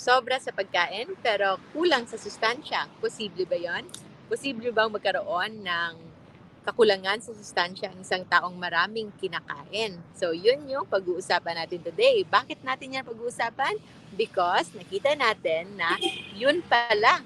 sobra sa pagkain pero kulang sa sustansya. Posible ba yon? Posible bang magkaroon ng kakulangan sa sustansya ang isang taong maraming kinakain? So, yun yung pag-uusapan natin today. Bakit natin yan pag-uusapan? Because nakita natin na yun pala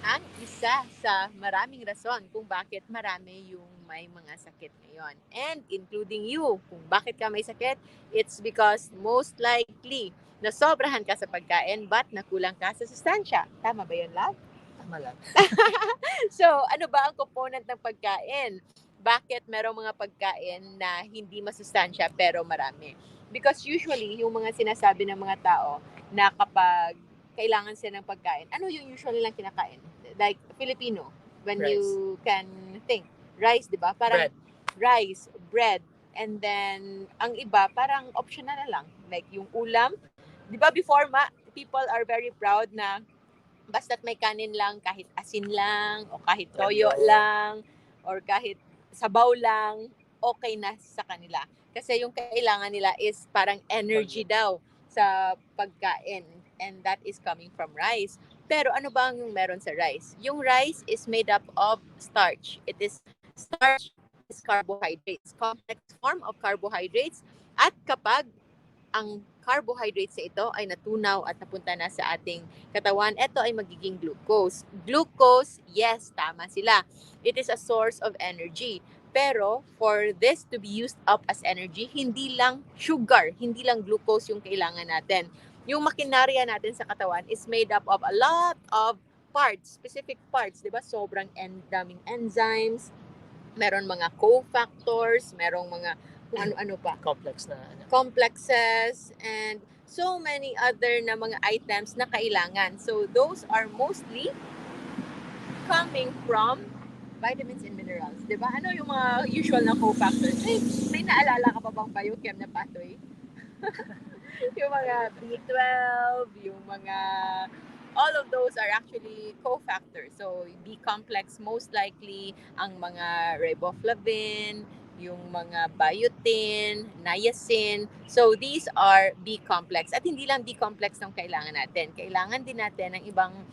ang isa sa maraming rason kung bakit marami yung may mga sakit ngayon. And including you, kung bakit ka may sakit, it's because most likely nasobrahan ka sa pagkain but nakulang ka sa sustansya. Tama ba yun, love? Tama lang. So, ano ba ang component ng pagkain? Bakit merong mga pagkain na hindi masustansya pero marami? Because usually, yung mga sinasabi ng mga tao na kapag kailangan sila ng pagkain, ano yung usually lang kinakain? Like Filipino, when Rice. you can think. Rice, di ba? Parang Bread. rice, bread, and then ang iba parang optional na lang. Like yung ulam, di ba before people are very proud na basta't may kanin lang, kahit asin lang, o kahit toyo lang, or kahit sabaw lang, okay na sa kanila. Kasi yung kailangan nila is parang energy daw sa pagkain. And that is coming from rice. Pero ano ba yung meron sa rice? Yung rice is made up of starch. It is starch is carbohydrates, complex form of carbohydrates. At kapag ang carbohydrates sa ito ay natunaw at napunta na sa ating katawan, ito ay magiging glucose. Glucose, yes, tama sila. It is a source of energy. Pero for this to be used up as energy, hindi lang sugar, hindi lang glucose yung kailangan natin. Yung makinarya natin sa katawan is made up of a lot of parts, specific parts, di ba? Sobrang daming enzymes, meron mga cofactors, merong mga kung ano-ano pa. Complex na. Complexes, and so many other na mga items na kailangan. So those are mostly coming from vitamins and minerals. Diba? Ano yung mga usual na cofactors? May naalala ka pa bang biochem na pathway? Yung mga B12, yung mga all of those are actually cofactors. So, B complex most likely ang mga riboflavin, yung mga biotin, niacin. So, these are B complex. At hindi lang B complex ng kailangan natin. Kailangan din natin ng ibang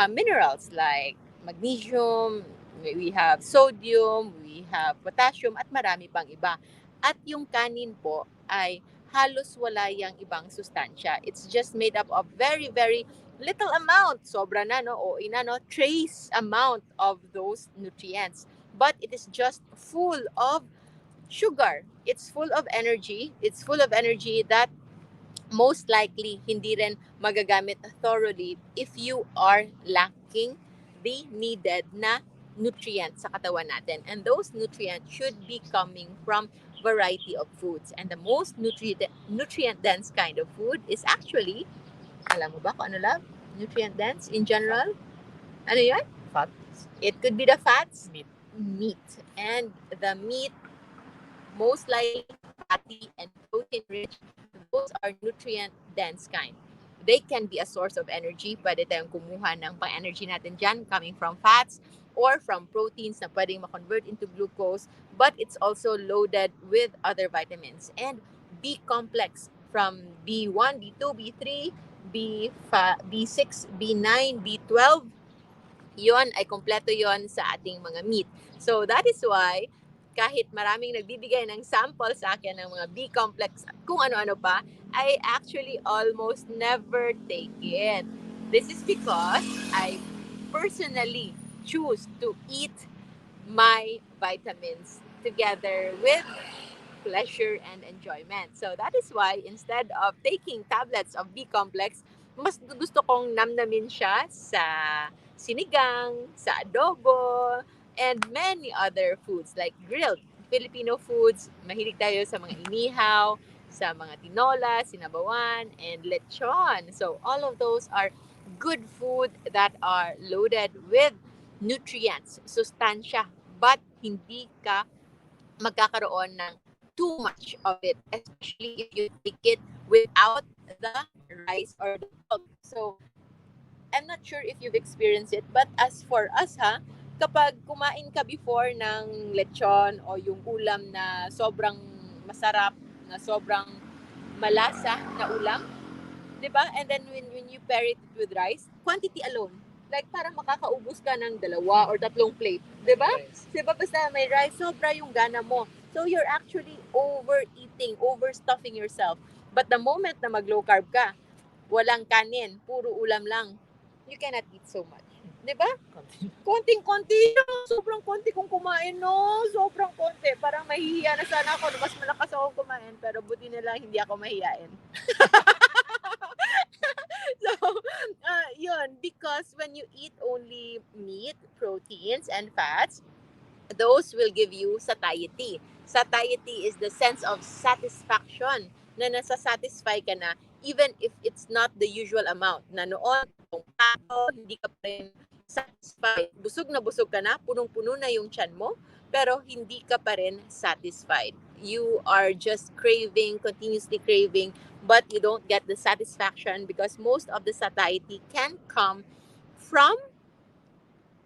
minerals like magnesium, we have sodium, we have potassium, at marami pang iba. At yung kanin po ay halos wala yung ibang sustansya. It's just made up of very, very little amount, sobra na, no? O ina, no? Trace amount of those nutrients. But it is just full of sugar. It's full of energy. It's full of energy that most likely hindi rin magagamit thoroughly if you are lacking the needed na nutrients sa katawan natin. And those nutrients should be coming from variety of foods. And the most nutrient-dense kind of food is actually, alam mo ba kung ano, love? Nutrient-dense in general? Ano yun? Fat. It could be the fats. Meat. And the meat, most likely fatty and protein-rich, those are nutrient-dense kind. They can be a source of energy. Pwede tayong kumuha ng pang-energy natin dyan coming from fats or from proteins na pwedeng ma-convert into glucose. But it's also loaded with other vitamins. And B complex from B1, B2, B3, B6, B9, B12, yon ay kompleto yon sa ating mga meat. So that is why kahit maraming nagbibigay ng sample sa akin ng mga B-complex kung ano-ano pa, I actually almost never take it. This is because I personally choose to eat my vitamins together with pleasure and enjoyment. So that is why instead of taking tablets of B-complex, mas gusto kong namnamin siya sa sinigang, sa adobo, and many other foods like grilled Filipino foods. Mahilig tayo sa mga inihaw, sa mga tinola, sinabawan, and lechon. So all of those are good food that are loaded with nutrients, sustansya, but hindi ka magkakaroon ng too much of it, especially if you take it without the rice or the milk. So, I'm not sure if you've experienced it, but as for us, kapag kumain ka before ng lechon o yung ulam na sobrang masarap, na sobrang malasa na ulam, Diba? And then when you pair it with rice, quantity alone. Like parang makakaubos ka ng 2 or 3 plate. Diba? Yes. Diba basta may rice, sobra yung gana mo. So you're actually overeating, overstuffing yourself. But the moment na mag-low carb ka, walang kanin, puro ulam lang, you cannot eat so much. Diba? Konting-konti lang. Sobrang konti kong kumain, no? Sobrang konti. Parang mahihiya na sana ako. Mas malakas akong kumain. Pero buti na lang hindi ako mahihain. So, yun. Because when you eat only meat, proteins, and fats, those will give you satiety. Satiety is the sense of satisfaction na nasa-satisfy ka na even if it's not the usual amount. Na noon, tatlong plato, hindi ka pa rin satisfied. Busog ka na, punong-puno na yung tiyan mo, pero hindi ka pa rin satisfied. You are just craving, continuously craving, but you don't get the satisfaction because most of the satiety can come from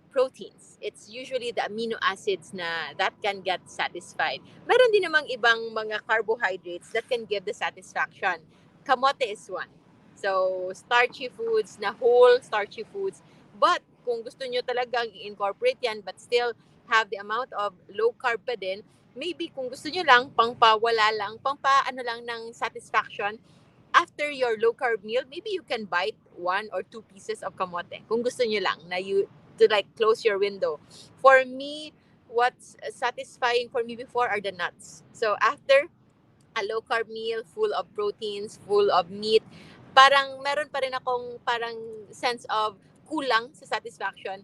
proteins. It's usually the amino acids na that can get satisfied. Meron din namang ibang mga carbohydrates that can give the satisfaction. Kamote is one. So, starchy foods na whole starchy foods. But, kung gusto nyo talagang i-incorporate yan but still have the amount of low carb pa din, maybe kung gusto nyo lang, pangpawala lang, ano lang ng satisfaction, after your low carb meal, maybe you can bite 1 or 2 pieces of kamote. Kung gusto nyo lang na you to like close your window. For me, what's satisfying for me before are the nuts. So after a low carb meal full of proteins, full of meat, parang meron pa rin akong parang sense of kulang sa satisfaction.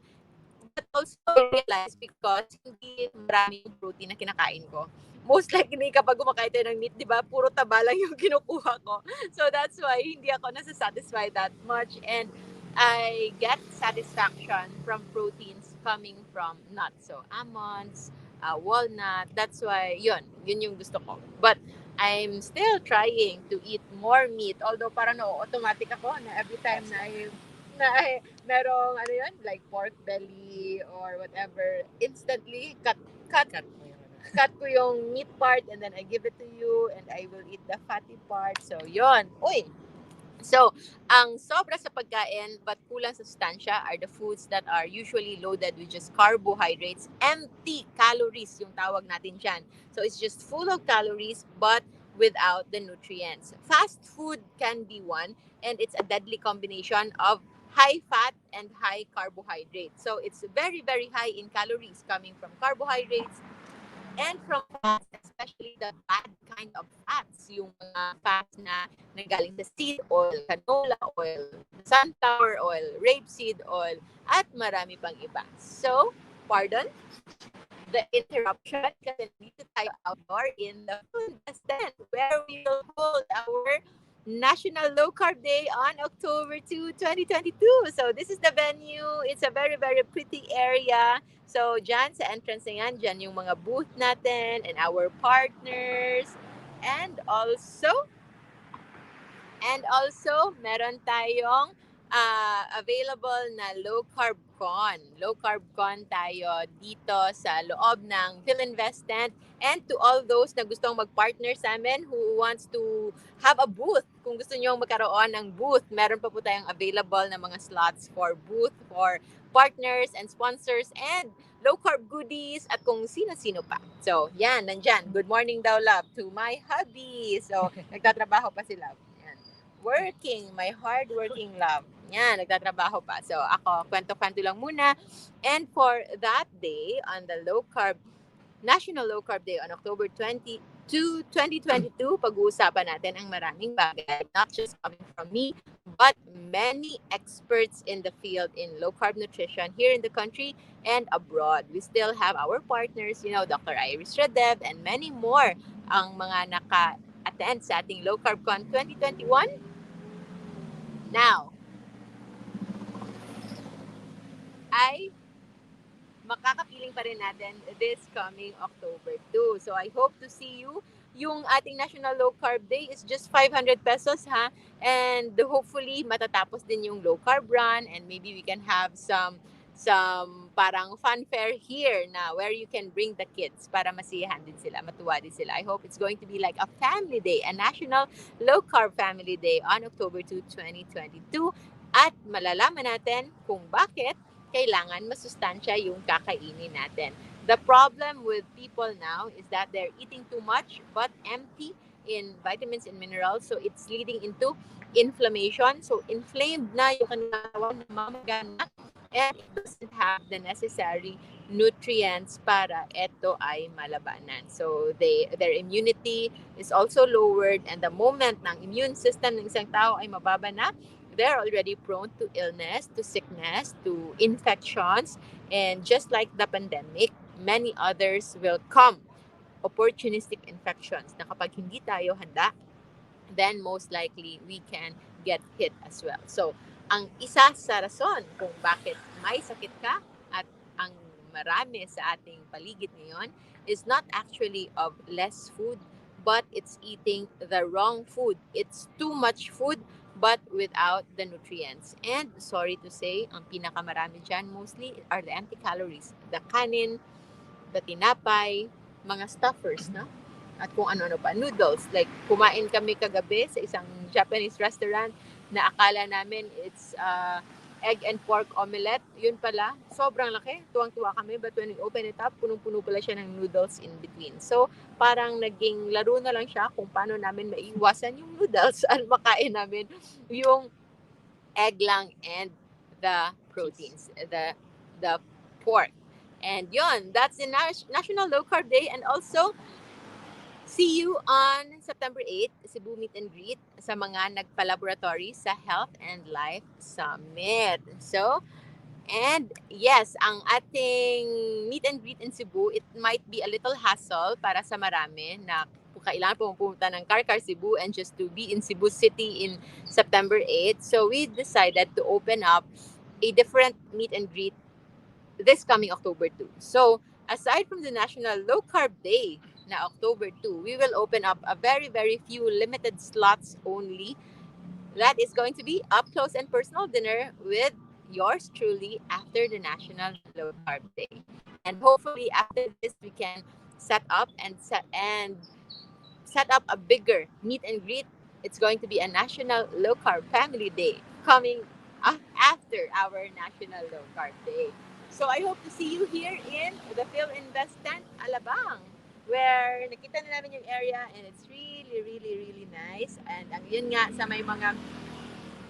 But also I realize because hindi marami yung protein na kinakain ko. Most likely kapag kumakain tayo ng meat, di ba, puro taba lang yung kinukuha ko. So that's why hindi ako nasa-satisfy that much. And I get satisfaction from proteins coming from nuts. So almonds, walnut, that's why, yun yung gusto ko. But I'm still trying to eat more meat. Although parang automatic ako na every time na merong ano yun, like pork belly or whatever, instantly cut cut ko yung meat part and then I give it to you and I will eat the fatty part. So, yun. Uy! So, ang sobra sa pagkain but kulang sa sustansya are the foods that are usually loaded with just carbohydrates, empty calories yung tawag natin dyan. So, it's just full of calories but without the nutrients. Fast food can be one and it's a deadly combination of high fat and high carbohydrate. So, it's very, very high in calories coming from carbohydrates and from fats, especially the bad kind of fats, yung mga fats na nanggaling sa seed oil, canola oil, sunflower oil, rapeseed oil, at marami pang iba. So, pardon the interruption kasi nandito tayo outdoor in the food stand where we will hold our National Low Carb Day on October 2, 2022. So this is the venue. It's a very, very pretty area. So dyan sa entrance na yan, dyan yung mga booth natin and our partners. And also, meron tayong available na low carb corn. Low carb corn tayo dito sa loob ng Philinvestant. And to all those na gustong mag-partner sa amin who wants to have a booth, kung gusto nyo magkaroon ng booth, meron pa po tayong available na mga slots for booth, for partners and sponsors, and low carb goodies, at kung sino-sino pa. So, yan, nandyan. Good morning daw, love, to my hubby. So, nagtatrabaho pa si love. Working, my hard-working love. Yan, nagtatrabaho pa. So, ako, kwento-kwento lang muna. And for that day, on the National Low Carb Day on October 2022, pag-uusapan natin ang maraming bagay, not just coming from me, but many experts in the field in low carb nutrition here in the country and abroad. We still have our partners, Dr. Iris Radev and many more ang mga naka-attend sa ating Low Carb Con 2021. Now, ay makakapiling pa rin natin this coming October 2. So, I hope to see you. Yung ating National Low Carb Day is just 500 pesos, ha? And hopefully, matatapos din yung low carb run and maybe we can have some some parang funfair here na where you can bring the kids para masiyahan din sila, matuwa din sila. I hope it's going to be like a family day, a national low carb family day on October 2, 2022. At malalaman natin kung bakit kailangan masustansya yung kakainin natin. The problem with people now is that they're eating too much but empty in vitamins and minerals. So it's leading into inflammation. So inflamed na yung kanilang katawan, namamagana, and it doesn't have the necessary nutrients para ito ay malabanan. So their immunity is also lowered, and the moment ng immune system ng isang tao ay mababa na, they're already prone to illness, to sickness, to infections, and just like the pandemic, many others will come. Opportunistic infections na kapag hindi tayo handa, then most likely we can get hit as well. So, ang isa sa rason kung bakit may sakit ka at ang marami sa ating paligid ngayon is not actually of less food, but it's eating the wrong food. It's too much food but without the nutrients. And sorry to say, ang pinakamarami dyan mostly are the empty calories. The kanin, the tinapay, mga stuffers, no? At kung ano-ano pa, noodles. Like, kumain kami kagabi sa isang Japanese restaurant na akala namin it's egg and pork omelette. Yun pala, sobrang laki. Tuwang-tuwa kami. But when we open it up, punong-puno pala siya ng noodles in between. So, parang naging laro na lang siya kung paano namin maiiwasan yung noodles at makain namin yung egg lang and the proteins, the pork. And yun, that's the National Low Carb Day. And also, see you on September 8, Cebu Meet and Greet sa mga nagpa-laboratory sa Health and Life Summit. So, and yes, ang ating meet and greet in Cebu, it might be a little hassle para sa marami na kailangan pumunta ng Car Cebu and just to be in Cebu City in September 8. So, we decided to open up a different meet and greet this coming October 2. So, aside from the National Low Carb Day na October 2, we will open up a very, very few limited slots only. That is going to be up close and personal dinner with yours truly after the National Low Carb Day. And hopefully after this we can set up a bigger meet and greet. It's going to be a National Low Carb Family Day coming after our National Low Carb Day. So I hope to see you here in the Phil Invest Tent, Alabang, where nakita na namin yung area and it's really, really, really nice. And ang yun nga sa may mga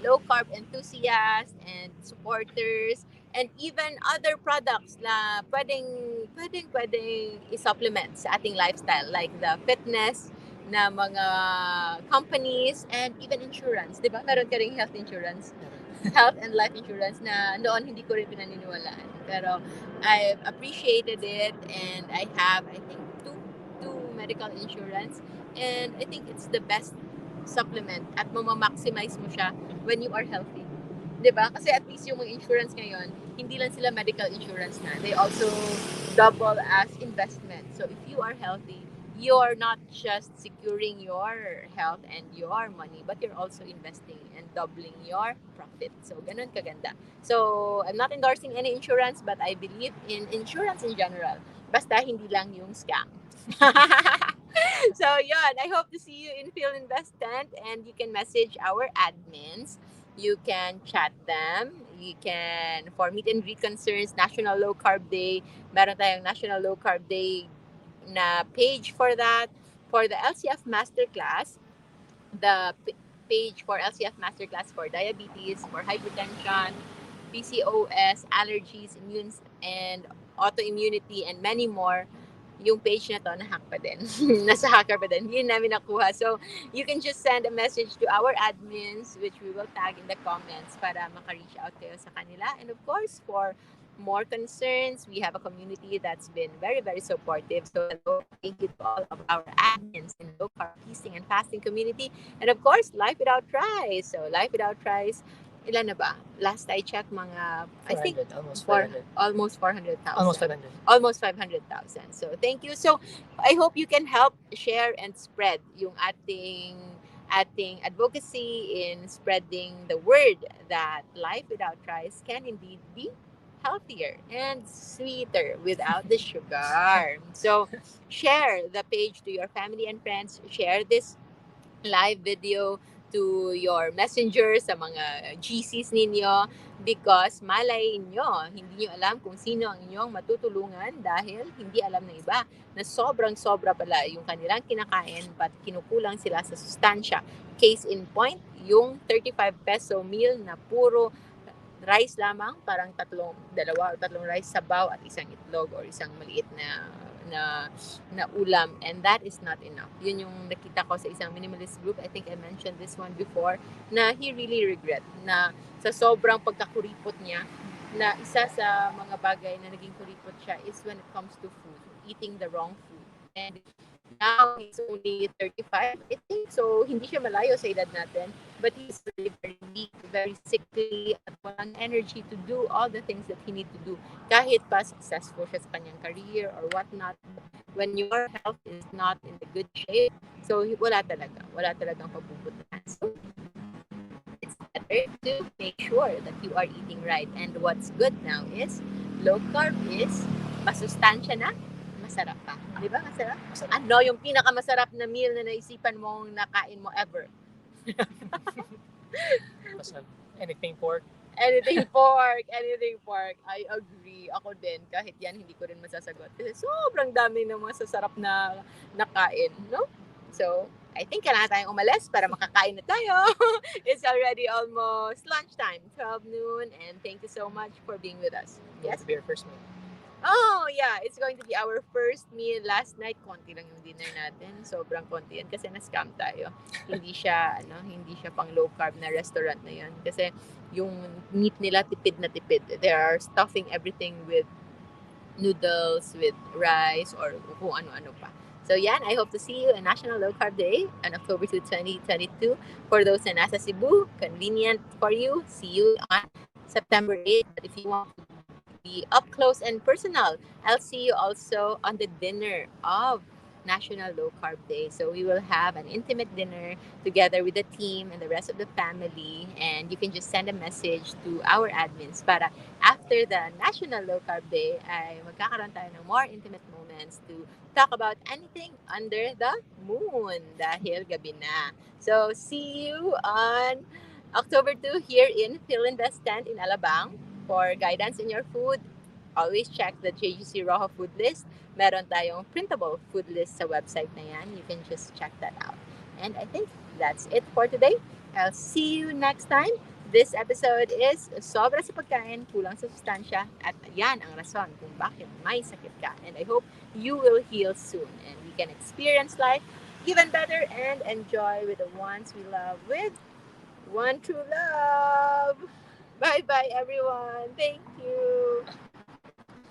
low carb enthusiasts and supporters and even other products na pwedeng i-supplement sa ating lifestyle, like the fitness na mga companies and even insurance. Di ba? Meron ka ring health insurance. Health and life insurance na noon hindi ko rin pinaniniwalaan. Pero I appreciated it, and I have, I think, two medical insurance, and I think it's the best supplement at maximize mo siya when you are healthy. 'Di ba? Kasi at least yung mga insurance ngayon, hindi lang sila medical insurance na. They also double as investment. So if you are healthy, you're not just securing your health and your money, but you're also investing and doubling your profit. So, ganun kaganda. So, I'm not endorsing any insurance, but I believe in insurance in general. Basta hindi lang yung scam. So, yun. I hope to see you in Phil Investant, and you can message our admins. You can chat them. You can, for meet and greet concerns, National Low Carb Day. Meron tayong National Low Carb Day na page for that. For the LCF Masterclass, the page for LCF Masterclass for diabetes, for hypertension, PCOS, allergies, immune and autoimmunity, and many more. Yung page na to, na-hack pa din. Nasa hacker pa din. Hindi namin nakuha. So, you can just send a message to our admins, which we will tag in the comments para maka-reach out kayo sa kanila. And of course, for more concerns, we have a community that's been very, very supportive. So, hello, thank you to all of our admins in the low carb feasting and fasting community. And of course, Life Without Tries. So, Life Without Tries, ilan na ba? Last I checked, mga, I think, almost 400,000. Almost 500,000. So, thank you. So, I hope you can help share and spread yung ating advocacy in spreading the word that life without tries can indeed be healthier and sweeter without the sugar. So share the page to your family and friends. Share this live video to your messenger sa mga GCs ninyo because malay nyo, hindi nyo alam kung sino ang inyong matutulungan dahil hindi alam ng iba na sobrang sobra pala yung kanilang kinakain but kinukulang sila sa sustansya. Case in point, yung 35 peso meal na puro rice lamang, parang dalawa o tatlong rice, sabaw at isang itlog or isang maliit na na ulam, and that is not enough. Yun yung nakita ko sa isang minimalist group. I think I mentioned this one before na he really regret na sa sobrang pagkakuripot niya na isa sa mga bagay na naging kuripot siya is when it comes to food, eating the wrong food. And now he's only 35, I think. So hindi siya malayo sa edad natin. But he's really very weak, very sickly, at walang energy to do all the things that he need to do. Kahit pa successful siya sa kanyang career or whatnot. When your health is not in the good shape, so wala talaga. Wala talagang papupuntahan. So it's better to make sure that you are eating right. And what's good now is low carb is masustansya na, masarap pa. Di ba? Masarap? Ano yung pinakamasarap na meal na naisipan mong nakain mo ever? Anything pork. Anything pork. I agree. Ako din. Kahit yan, hindi ko rin masasagot. Kasi sobrang dami ng masasarap na nakain, no? So, I think kailangan tayong umalis para makakain na tayo. It's already almost lunchtime, 12 noon. And thank you so much for being with us. Yes? Be our first meal. Oh, yeah. It's going to be our first meal. Last night, konti lang yung dinner natin. Sobrang konti yan kasi na-scam tayo. Hindi siya pang low carb na restaurant na yan. Kasi yung meat nila tipid na tipid. They are stuffing everything with noodles, with rice, or kung ano-ano pa. So yan, I hope to see you on National Low Carb Day on October 2, 2022. For those na nasa Cebu, convenient for you. See you on September 8. But if you want to be up close and personal, I'll see you also on the dinner of National Low Carb Day. So we will have an intimate dinner together with the team and the rest of the family. And you can just send a message to our admins para after the National Low Carb Day ay magkakaroon tayo ng more intimate moments to talk about anything under the moon dahil gabi na. So see you on October 2 here in Phil Invest Tent in Alabang. For guidance in your food, always check the JGC Rojo food list. Meron tayong printable food list sa website na yan. You can just check that out. And I think that's it for today. I'll see you next time. This episode is Sobra sa Pagkain, Kulang sa Sustansiya. At yan ang rason kung bakit may sakit ka. And I hope you will heal soon. And we can experience life even better and enjoy with the ones we love with one true love. Bye-bye, everyone. Thank you.